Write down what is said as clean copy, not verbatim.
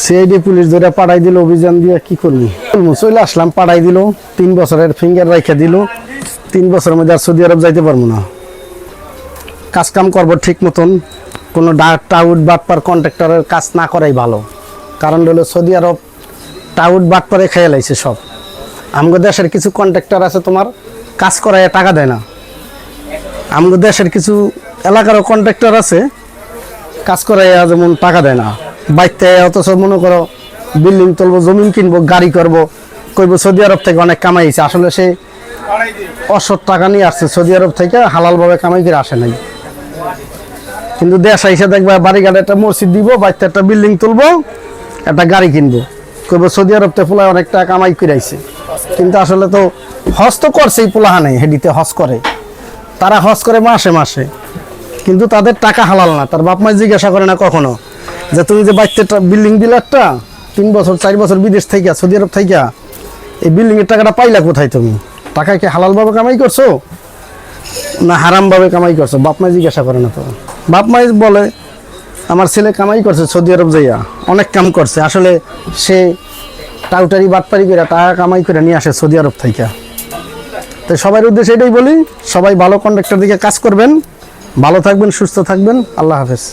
CID police ধরে পাঠাই দিল অভিযান দিয়ে কি করবি চলে আসলাম পাঠাই দিল 3 বছরের ফিঙ্গার রাখা দিল 3 বছরের মধ্যে আর সৌদি আরব যাইতে পারবো না কাজ কাম করবো ঠিক মতন কোনো টাউট বাটপার কন্ট্রাক্টরের কাজ না করাই ভালো কারণ হলো সৌদি আরব টাউট বাটপারে খেয়ে লাইছে সব আমাদের দেশের কিছু কন্ট্রাক্টর আছে তোমার কাজ করায় টাকা দেয় না আমাদের দেশের কিছু এলাকারও কন্ট্রাক্টর আছে কাজ করায় যেমন টাকা দেয় না বাইতে অথচ মনে করো বিল্ডিং তুলবো জমিন কিনবো গাড়ি করবো কইবো সৌদি আরব থেকে অনেক কামাইছে আসলে সে অসৎ টাকা নিয়ে আসছে সৌদি আরব থেকে হালালভাবে কামাই করে আসে নাই কিন্তু দেশ আইসা দেখবা বাড়িঘাটে একটা মসজিদ দিব বাইতে একটা বিল্ডিং তুলবো একটা গাড়ি কিনবো কইবো সৌদি আরব থেকে পোলায় অনেক টাকা কামাই করে আইছে কিন্তু আসলে তো হজ তো করছে এই পোলাহা নেই হেডিতে হজ করে তারা হজ করে মাসে মাসে কিন্তু তাদের টাকা হালাল না তার বাপ মা জিজ্ঞাসা করে না কখনো যে তুমি যে বাইতে বিল্ডিং দিলে একটা 3 বছর 4 বছর বিদেশ থেকে সৌদি আরব থেকে এই বিল্ডিং এর টাকাটা পাইলা কোথায় তুমি টাকা কি হালালভাবে কামাই করছো না হারামভাবে কামাই করছো বাপ মা জিজ্ঞাসা করে না তো বাপ মাই বলে আমার ছেলে কামাই করছে সৌদি আরব যাইয়া অনেক কাম করছে আসলে সে টাউটারি বাটপারি করে টাকা কামাই করে নিয়ে আসে সৌদি আরব থেকে তো সবার উদ্দেশ্যে এটাই বলি সবাই ভালো কন্ট্রাক্টর দিকে কাজ করবেন ভালো থাকবেন সুস্থ থাকবেন আল্লাহ হাফেজ